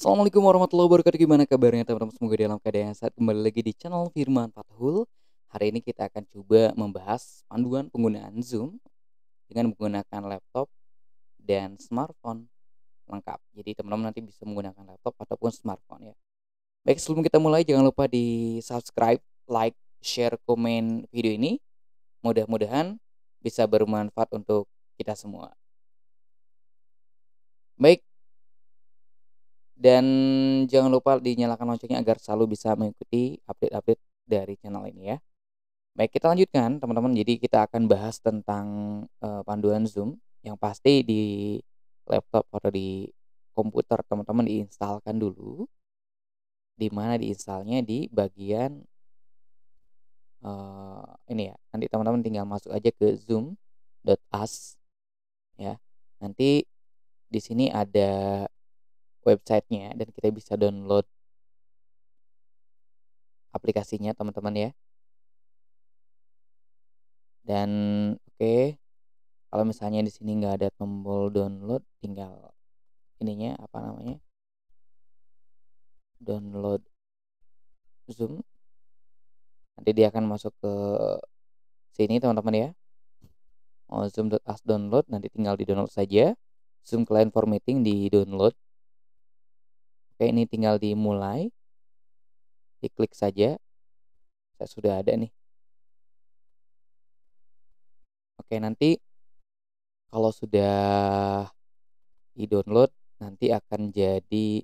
Assalamualaikum warahmatullahi wabarakatuh. Gimana kabarnya teman-teman? Semoga dalam keadaan sehat. Kembali lagi di channel Firman Fathul. Hari ini kita akan coba membahas panduan penggunaan Zoom dengan menggunakan laptop dan smartphone lengkap. Jadi teman-teman nanti bisa menggunakan laptop ataupun smartphone ya. Baik, sebelum kita mulai jangan lupa di subscribe, like, share, komen video ini. Mudah-mudahan bisa bermanfaat untuk kita semua. Baik, dan jangan lupa dinyalakan loncengnya agar selalu bisa mengikuti update-update dari channel ini ya. Baik, kita lanjutkan teman-teman. Jadi kita akan bahas tentang panduan Zoom yang pasti di laptop atau di komputer teman-teman diinstalkan dulu. Di mana diinstalnya di bagian ini ya. Nanti teman-teman tinggal masuk aja ke zoom.us ya. Nanti di sini ada websitenya dan kita bisa download aplikasinya teman-teman ya. Dan oke, kalau misalnya di sini nggak ada tombol download, tinggal ininya apa namanya, download Zoom. Nanti dia akan masuk ke sini teman-teman ya. Mau zoom.us download, nanti tinggal di download saja. Zoom client for meeting di download. Oke, ini tinggal dimulai, diklik saja. Saya sudah ada nih. Oke, nanti kalau sudah di download nanti akan jadi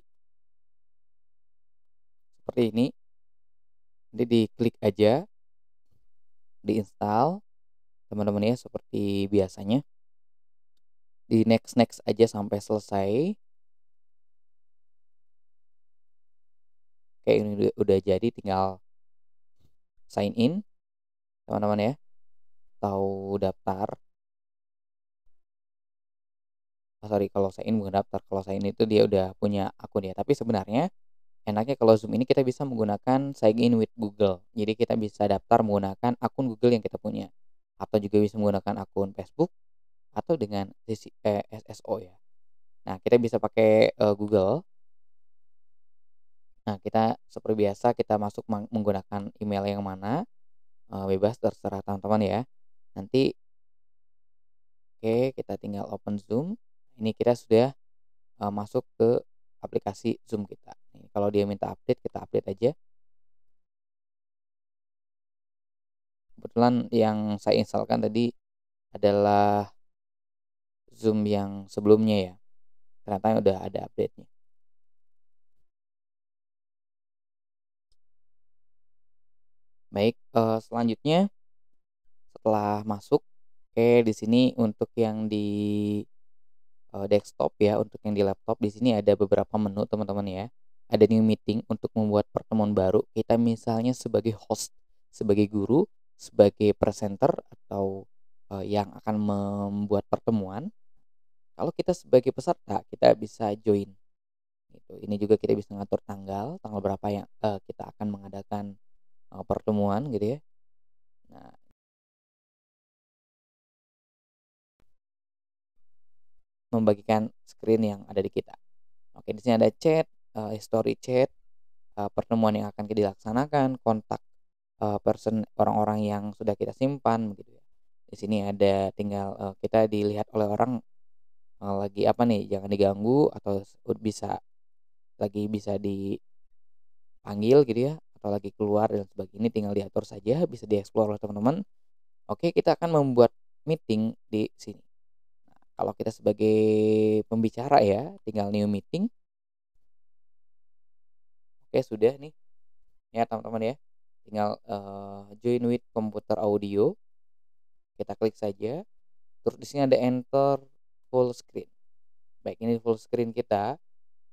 seperti ini. Nanti diklik aja, diinstal teman-teman ya, seperti biasanya. Di next aja sampai selesai. Oke, ini udah jadi, tinggal sign in teman-teman ya, atau daftar. Sorry, kalau sign in bukan daftar, kalau sign in itu dia udah punya akun ya. Tapi sebenarnya enaknya kalau Zoom ini kita bisa menggunakan sign in with Google. Jadi kita bisa daftar menggunakan akun Google yang kita punya, atau juga bisa menggunakan akun Facebook atau dengan SSO ya. Nah, kita bisa pakai Google. Nah, kita seperti biasa kita masuk menggunakan email yang mana, bebas terserah teman-teman ya. Nanti oke, kita tinggal open Zoom. Ini kita sudah masuk ke aplikasi Zoom kita. Nih, kalau dia minta update, kita update aja. Kebetulan yang saya instalkan tadi adalah Zoom yang sebelumnya ya. Ternyata udah ada update-nya. Baik, selanjutnya setelah masuk, oke, di sini untuk yang di desktop ya, untuk yang di laptop di sini ada beberapa menu teman-teman ya. Ada new meeting untuk membuat pertemuan baru. Kita misalnya sebagai host, sebagai guru, sebagai presenter atau yang akan membuat pertemuan. Kalau kita sebagai peserta, kita bisa join. Gitu. Ini juga kita bisa ngatur tanggal, tanggal berapa yang kita akan mengadakan pertemuan gitu ya. Nah, membagikan screen yang ada di kita. Oke, di sini ada chat, history chat, pertemuan yang akan dilaksanakan, kontak person orang-orang yang sudah kita simpan begitu ya. Di sini ada tinggal kita dilihat oleh orang lagi apa nih, jangan diganggu atau bisa dipanggil gitu ya, atau lagi keluar dan sebagainya. Ini tinggal diatur saja, bisa dieksplor oleh teman-teman. Oke, kita akan membuat meeting di sini. Nah, kalau kita sebagai pembicara ya, tinggal new meeting. Oke, sudah nih ya teman-teman ya. Tinggal join with computer audio. Kita klik saja. Terus di sini ada enter full screen. Baik, ini full screen kita.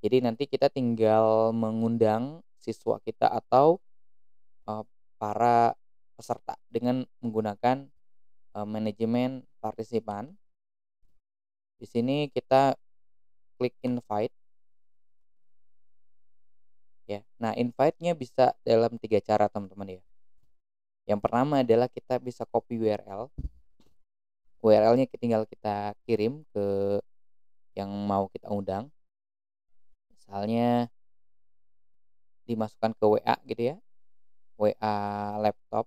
Jadi nanti kita tinggal mengundang siswa kita atau uh, para peserta dengan menggunakan manajemen partisipan. Di sini kita klik invite ya. Nah, invite-nya bisa dalam 3 cara teman-teman ya. Yang pertama adalah kita bisa copy URL. URL-nya tinggal kita kirim ke yang mau kita undang. Misalnya dimasukkan ke WA gitu ya, WA laptop,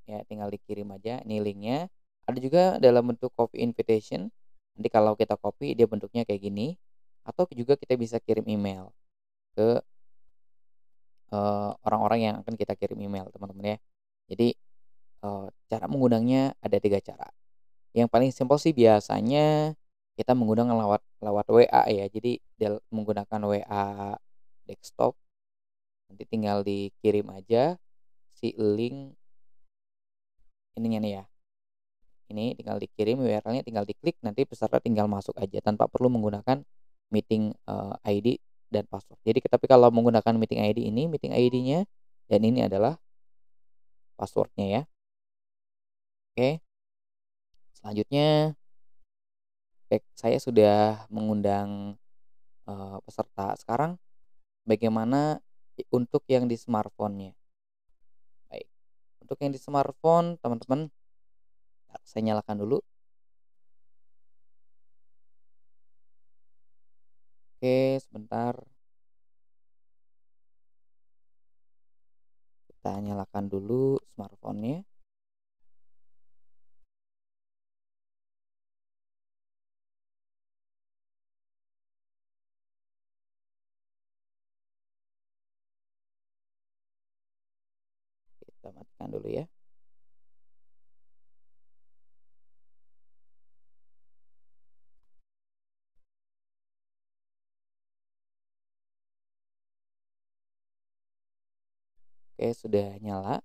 ya tinggal dikirim aja, ini linknya. Ada juga dalam bentuk copy invitation, nanti kalau kita copy dia bentuknya kayak gini, atau juga kita bisa kirim email ke, orang-orang yang akan kita kirim email, teman-teman ya. Jadi, cara mengundangnya ada 3 cara. Yang paling simpel sih biasanya kita mengundang lewat lewat WA ya. Jadi menggunakan WA desktop, nanti tinggal dikirim aja si link ininya nih ya. Ini tinggal dikirim URL-nya, tinggal diklik, nanti peserta tinggal masuk aja tanpa perlu menggunakan meeting, ID dan password. Jadi tapi kalau menggunakan meeting ID ini, meeting ID-nya dan ini adalah password-nya ya. Oke, selanjutnya saya sudah mengundang, peserta. Sekarang bagaimana untuk yang di smartphone-nya? Baik, untuk yang di smartphone teman-teman, saya nyalakan dulu. Oke, sebentar kita nyalakan dulu smartphone-nya. Kita matikan dulu ya. Oke, sudah nyala.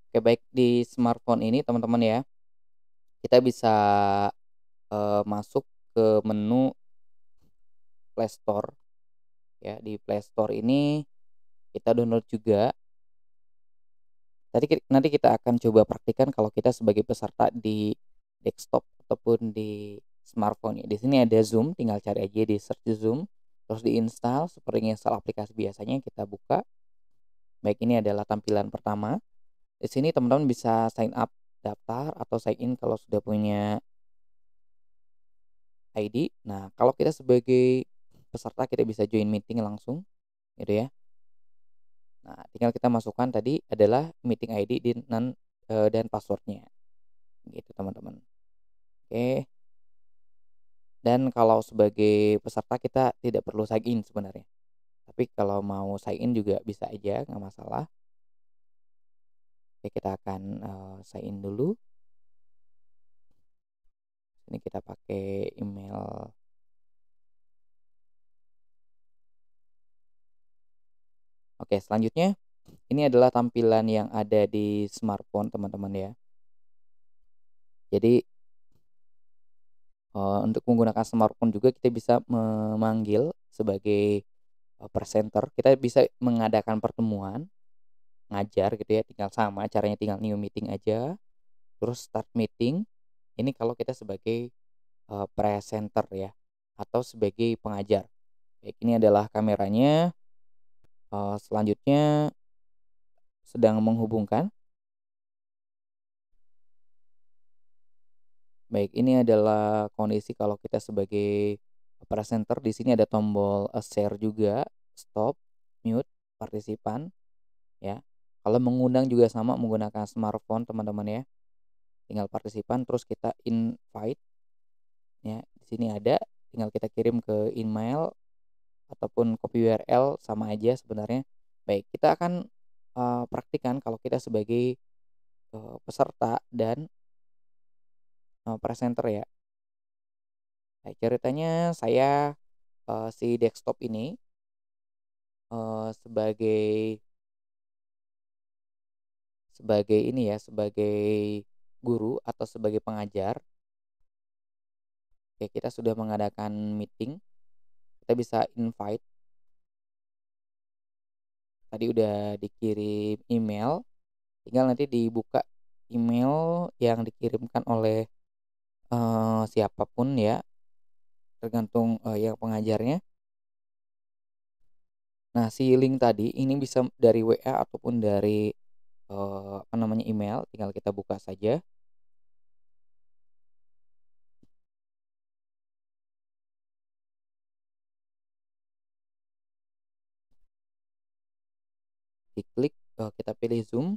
Oke, baik di smartphone ini teman-teman ya, kita bisa, masuk ke menu Play Store ya. Di Play Store ini kita download juga. Nanti kita akan coba praktikkan kalau kita sebagai peserta di desktop ataupun di smartphone ya. Di sini ada Zoom, tinggal cari aja di search Zoom, terus diinstal seperti install aplikasi biasanya kita buka. Baik, ini adalah tampilan pertama. Di sini teman-teman bisa sign up, daftar atau sign in kalau sudah punya ID. Nah, kalau kita sebagai peserta kita bisa join meeting langsung gitu ya. Nah, tinggal kita masukkan tadi adalah meeting ID dan passwordnya gitu teman-teman. Oke, dan kalau sebagai peserta kita tidak perlu sign in sebenarnya. Tapi kalau mau sign in juga bisa aja, nggak masalah. Oke, kita akan, sign in dulu. Ini kita pakai email. Oke, selanjutnya ini adalah tampilan yang ada di smartphone teman-teman ya. Jadi, untuk menggunakan smartphone juga kita bisa memanggil sebagai, presenter. Kita bisa mengadakan pertemuan, ngajar gitu ya, tinggal sama caranya tinggal new meeting aja, terus start meeting. Ini kalau kita sebagai, presenter ya, atau sebagai pengajar. Baik, ini adalah kameranya, selanjutnya sedang menghubungkan. Baik, ini adalah kondisi kalau kita sebagai presenter, di sini ada tombol, share juga, stop, mute, partisipan, ya. Kalau mengundang juga sama menggunakan smartphone teman-teman ya, tinggal partisipan terus kita invite ya, di sini ada, tinggal kita kirim ke email ataupun copy URL sama aja sebenarnya. Baik, kita akan, praktikkan kalau kita sebagai, peserta dan, presenter ya. Nah, ceritanya saya, si desktop ini, sebagai sebagai ini ya, sebagai guru atau sebagai pengajar, ya kita sudah mengadakan meeting, kita bisa invite, tadi udah dikirim email, tinggal nanti dibuka email yang dikirimkan oleh, siapa ya, tergantung, yang pengajarnya. Nah, si link tadi ini bisa dari WA ataupun dari, apa namanya, email, tinggal kita buka saja. diklik, kita pilih zoom.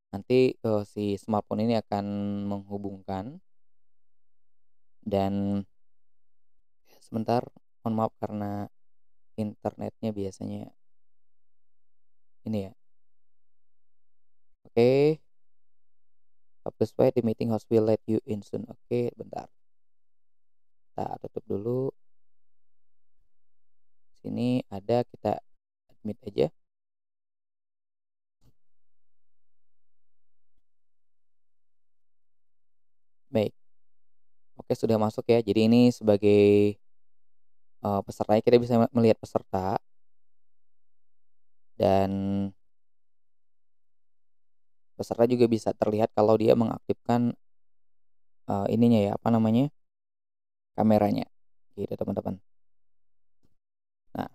Nanti, si smartphone ini akan menghubungkan dan sebentar, mohon maaf karena internetnya biasanya ini ya. Oke, please wait, the meeting host will let you in soon. Oke, bentar. Kita tutup dulu. Sini ada, kita admit aja. Baik. Oke, sudah masuk ya. Jadi ini sebagai, pesertanya kita bisa melihat peserta dan peserta juga bisa terlihat kalau dia mengaktifkan, ininya ya, apa namanya, kameranya, gitu teman-teman. Nah,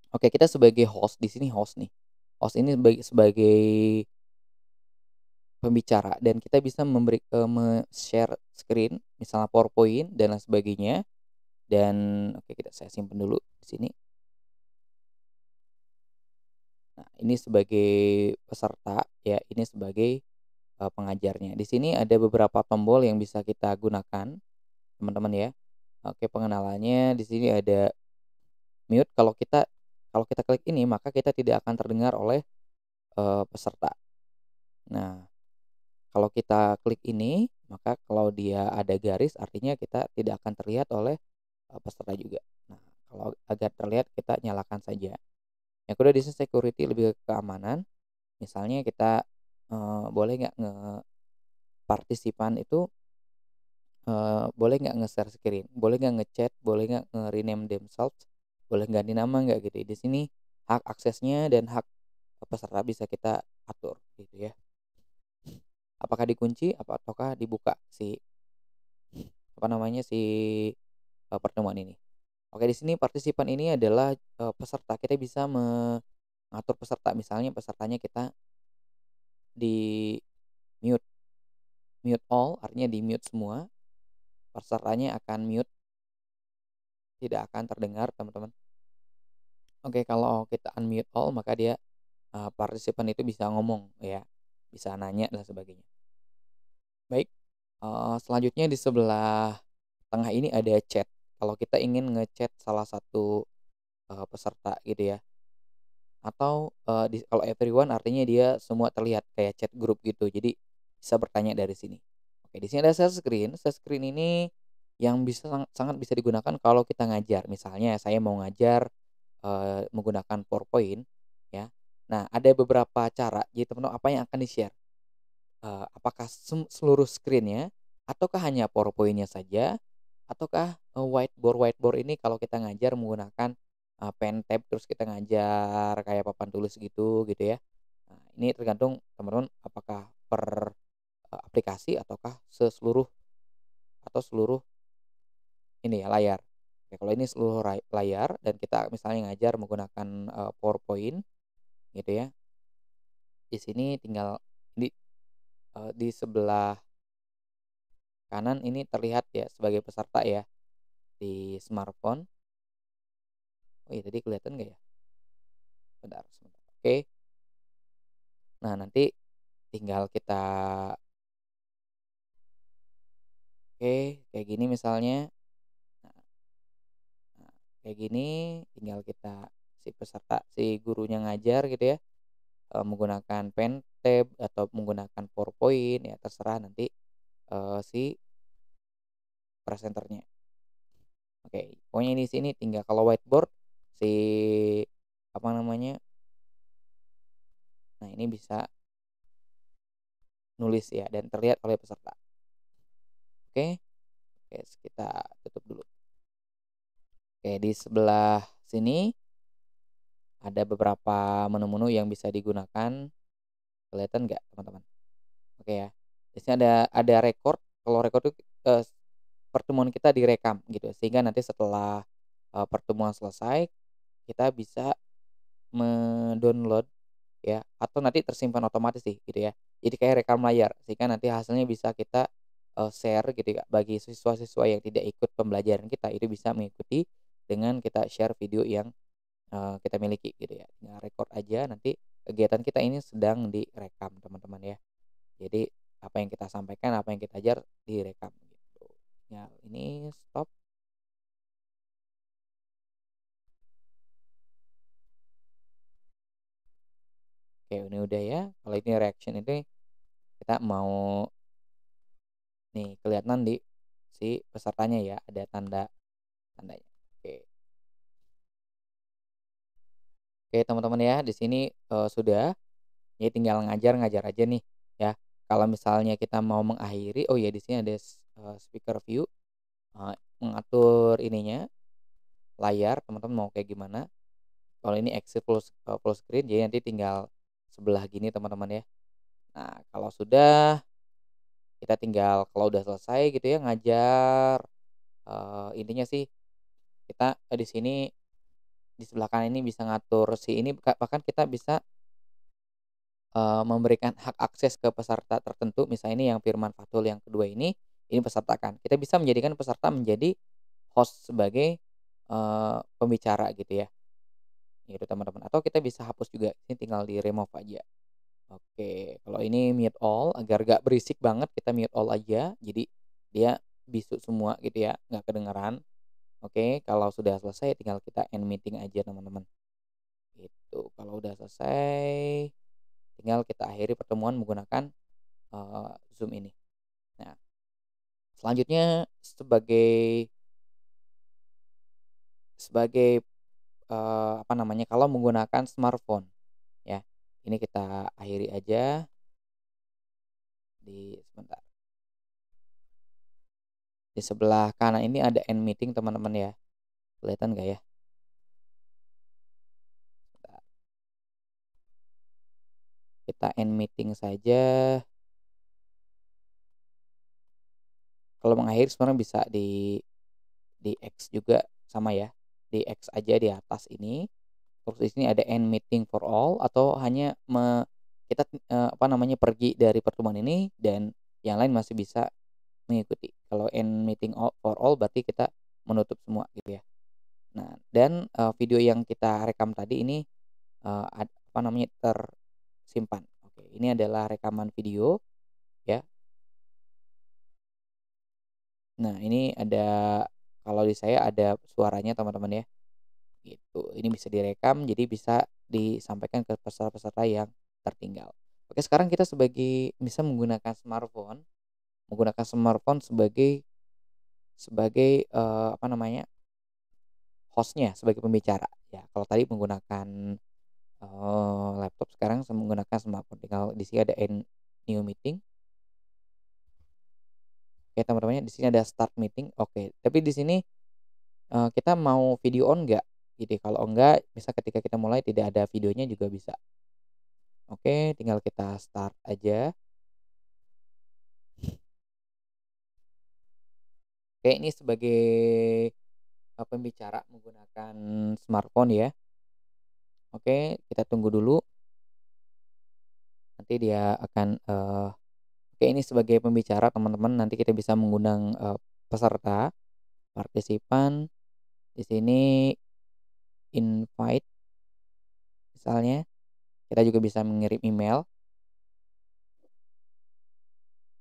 oke, kita sebagai host di sini host nih. Host ini sebagai pembicara dan kita bisa share screen, misalnya PowerPoint dan lain sebagainya. Dan oke, saya simpen dulu di sini. Nah, ini sebagai peserta ya, ini sebagai, pengajarnya. Di sini ada beberapa tombol yang bisa kita gunakan, teman-teman ya. Oke, pengenalannya di sini ada mute. Kalau kita klik ini, maka kita tidak akan terdengar oleh, peserta. Nah, kalau kita klik ini, maka kalau dia ada garis artinya kita tidak akan terlihat oleh, peserta juga. Nah, kalau agar terlihat kita nyalakan saja. Yang kedua di sini security, lebih ke keamanan. Misalnya kita, boleh nggak partisipan itu, boleh nggak nge-share screen, boleh nggak ngechat, boleh nggak nge-rename themselves, boleh ganti nama nggak gitu. Di sini hak aksesnya dan hak peserta bisa kita atur gitu ya. Apakah dikunci ataukah dibuka si, apa namanya, si, pertemuan ini. Oke, di sini partisipan ini adalah, peserta. Kita bisa mengatur peserta, misalnya pesertanya kita di-mute. Mute all artinya di-mute semua, pesertanya akan mute, tidak akan terdengar teman-teman. Oke, kalau kita unmute all maka dia, partisipan itu bisa ngomong ya, bisa nanya dan sebagainya. Baik, selanjutnya di sebelah tengah ini ada chat. Kalau kita ingin ngechat salah satu, peserta gitu ya, atau, kalau everyone artinya dia semua terlihat kayak chat grup gitu, jadi bisa bertanya dari sini. Oke, di sini ada share screen. Share screen ini yang bisa sangat bisa digunakan kalau kita ngajar. Misalnya saya mau ngajar, menggunakan PowerPoint ya. Nah, ada beberapa cara, jadi teman-teman apa yang akan di-share, apakah seluruh screen-nya, ataukah hanya PowerPoint-nya saja, ataukah, whiteboard ini kalau kita ngajar menggunakan, pen tab terus kita ngajar kayak papan tulis gitu ya. Nah, ini tergantung teman-teman apakah per, aplikasi ataukah seluruh ini ya layar. Oke, kalau ini seluruh layar dan kita misalnya ngajar menggunakan, PowerPoint gitu ya, di sini tinggal di, di sebelah kanan ini terlihat ya sebagai peserta ya di smartphone. Oh iya, tadi kelihatan nggak ya? Bentar sebentar. Oke. Nah, nanti tinggal kita oke, kayak gini misalnya. Nah nah, kayak gini tinggal kita si gurunya ngajar gitu ya, menggunakan pen tab atau menggunakan PowerPoint ya terserah nanti, si presenternya. Oke, pokoknya di sini tinggal kalau whiteboard si apa namanya, nah ini bisa nulis ya dan terlihat oleh peserta. Oke, oke kita tutup dulu. Oke, di sebelah sini ada beberapa menu-menu yang bisa digunakan, kelihatan nggak teman-teman? Oke ya, di sini ada record, kalau record itu, pertemuan kita direkam gitu sehingga nanti setelah, pertemuan selesai kita bisa mendownload ya atau nanti tersimpan otomatis sih gitu ya. Jadi kayak rekam layar sehingga nanti hasilnya bisa kita, share gitu ya, bagi siswa-siswa yang tidak ikut pembelajaran kita, itu bisa mengikuti dengan kita share video yang, kita miliki gitu ya. Tinggal record aja, nanti kegiatan kita ini sedang direkam teman-teman ya. Jadi apa yang kita sampaikan, apa yang kita ajar direkam gitu. Ya ini stop. Oke, ini udah ya. Kalau ini reaction ini kita mau nih kelihatan di si pesertanya ya, ada tandanya. Oke. Oke teman-teman ya, di sini, sudah, jadi tinggal ngajar aja nih ya. Kalau misalnya kita mau mengakhiri, oh ya di sini ada speaker view, mengatur ininya, layar teman-teman mau kayak gimana. Kalau ini exit full screen, jadi nanti tinggal sebelah gini teman-teman ya. Nah kalau sudah, kita tinggal kalau udah selesai gitu ya ngajar, intinya sih kita, di sini di sebelah kanan ini bisa ngatur si ini bahkan kita bisa, memberikan hak akses ke peserta tertentu, misalnya ini yang Firman Fatul yang kedua ini peserta kan. Kita bisa menjadikan peserta menjadi host sebagai, pembicara gitu ya, gitu teman-teman. Atau kita bisa hapus juga, ini tinggal di-remove aja. Oke, kalau ini mute all agar gak berisik banget kita mute all aja, jadi dia bisu semua gitu ya, nggak kedengeran. Oke, kalau sudah selesai tinggal kita end meeting aja teman-teman, gitu. Kalau udah selesai, tinggal kita akhiri pertemuan menggunakan, Zoom ini. Nah, selanjutnya sebagai sebagai, apa namanya, kalau menggunakan smartphone ya, ini kita akhiri aja sebentar. Di sebelah kanan ini ada end meeting teman-teman ya, kelihatan nggak ya? Bentar, kita end meeting saja. Kalau mengakhiri sebenarnya bisa di X juga sama ya, di X aja di atas ini, terus di sini ada end meeting for all atau hanya kita, apa namanya, pergi dari pertemuan ini dan yang lain masih bisa mengikuti. Kalau end meeting for all berarti kita menutup semua gitu ya. Nah dan, video yang kita rekam tadi ini, apa namanya, tersimpan. Oke, ini adalah rekaman video ya. Nah ini ada kalau di saya ada suaranya teman-teman ya, gitu. Ini bisa direkam jadi bisa disampaikan ke peserta-peserta yang tertinggal. Oke sekarang kita bisa menggunakan smartphone sebagai sebagai, apa namanya, host-nya, sebagai pembicara. Ya kalau tadi menggunakan, laptop, sekarang menggunakan smartphone. Tinggal di sini ada end new meeting. Oke teman-teman ya, di sini ada start meeting, oke. Tapi di sini, kita mau video on nggak? Gitu, kalau enggak bisa ketika kita mulai tidak ada videonya juga bisa. Oke, tinggal kita start aja. Oke, ini sebagai, pembicara menggunakan smartphone ya. Oke, kita tunggu dulu, nanti dia akan, oke ini sebagai pembicara teman-teman nanti kita bisa mengundang, peserta, partisipan, di sini invite misalnya, kita juga bisa mengirim email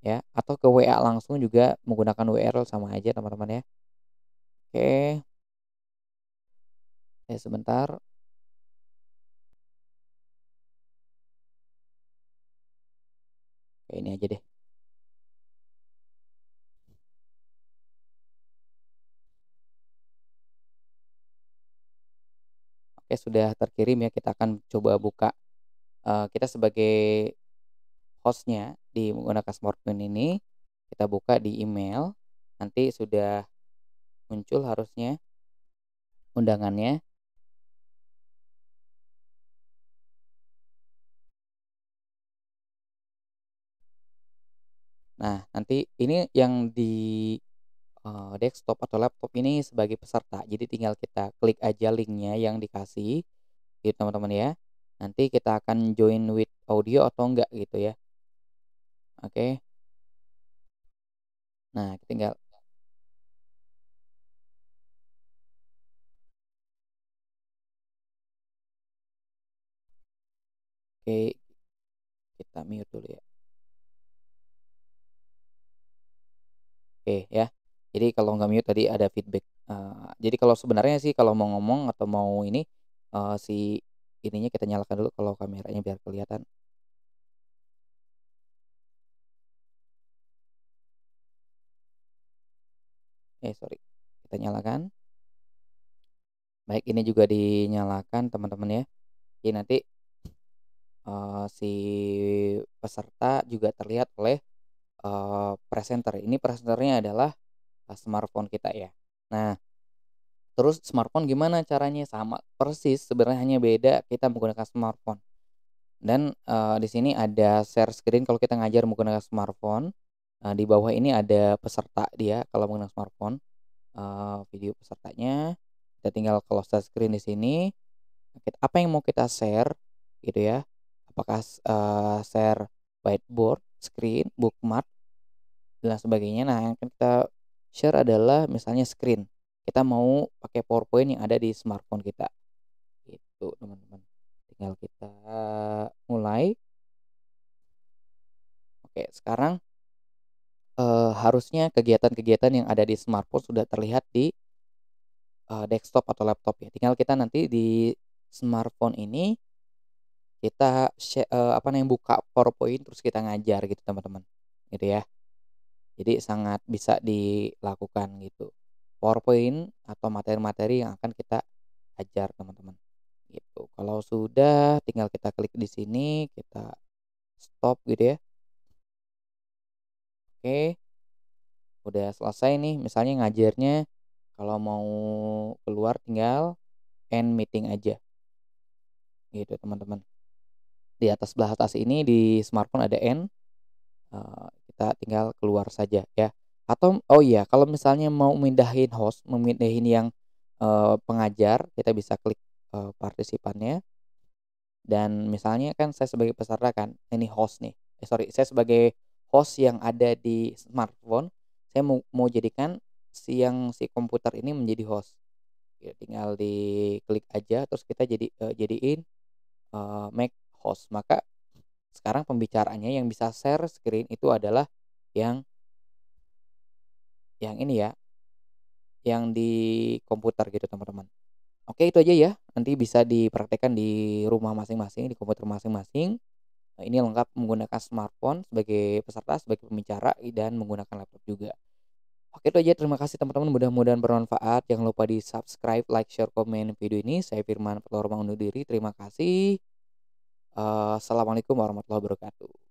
ya, atau ke WA langsung juga menggunakan URL sama aja teman-teman ya. Oke, sebentar. Oke ini aja deh. Oke sudah terkirim ya, kita akan coba buka, kita sebagai host-nya menggunakan smartphone ini, kita buka di email, nanti sudah muncul harusnya undangannya. Nah nanti ini yang di, desktop atau laptop ini sebagai peserta, jadi tinggal kita klik aja linknya yang dikasih gitu teman-teman ya. Nanti kita akan join with audio atau enggak gitu ya. Oke. Nah, tinggal oke, kita mute dulu ya. Oke ya. Jadi kalau nggak mute tadi ada feedback. Jadi kalau sebenarnya sih kalau mau ngomong atau mau ini, si ininya kita nyalakan dulu kalau kameranya biar kelihatan. Sorry, kita nyalakan. Baik, ini juga dinyalakan teman-teman ya. Jadi nanti, si peserta juga terlihat oleh, presenter. Ini presenternya adalah, smartphone kita ya. Nah, terus smartphone gimana caranya? Sama persis sebenarnya hanya beda kita menggunakan smartphone. Dan, di sini ada share screen kalau kita ngajar menggunakan smartphone. Di bawah ini ada peserta dia kalau menggunakan smartphone, video pesertanya. Kita tinggal close share screen di sini. Apa yang mau kita share gitu ya. Apakah, share whiteboard, screen, bookmark, dan sebagainya. Nah, yang akan kita share adalah misalnya screen. Kita mau pakai PowerPoint yang ada di smartphone kita, gitu teman-teman. Tinggal kita mulai. Oke, sekarang, harusnya kegiatan-kegiatan yang ada di smartphone sudah terlihat di, desktop atau laptop ya. Tinggal kita nanti di smartphone ini kita apa namanya, buka PowerPoint terus kita ngajar gitu teman-teman, gitu ya. Jadi sangat bisa dilakukan gitu. PowerPoint atau materi-materi yang akan kita ajar teman-teman, gitu. Kalau sudah tinggal kita klik di sini, kita stop gitu ya. Oke, udah selesai nih misalnya ngajarnya, kalau mau keluar tinggal end meeting aja, gitu teman-teman. Di atas sebelah atas ini di smartphone ada end, kita tinggal keluar saja ya. Atau oh iya kalau misalnya mau mindahin host, memindahin yang, pengajar, kita bisa klik, partisipannya dan misalnya kan saya sebagai peserta kan, ini host nih, sorry saya sebagai host yang ada di smartphone, saya mau jadikan si komputer ini menjadi host. Ya tinggal diklik aja terus kita jadiin, make host. Maka sekarang pembicaraannya yang bisa share screen itu adalah yang ini ya, yang di komputer gitu teman-teman. Oke itu aja ya, nanti bisa dipraktekkan di rumah masing-masing, di komputer masing-masing. Ini lengkap menggunakan smartphone sebagai peserta, sebagai pembicara, dan menggunakan laptop juga. Oke itu aja, terima kasih teman-teman, mudah-mudahan bermanfaat. Jangan lupa di-subscribe, like, share, komen video ini. Saya Firman Purwamana undur diri, terima kasih. Assalamualaikum warahmatullahi wabarakatuh.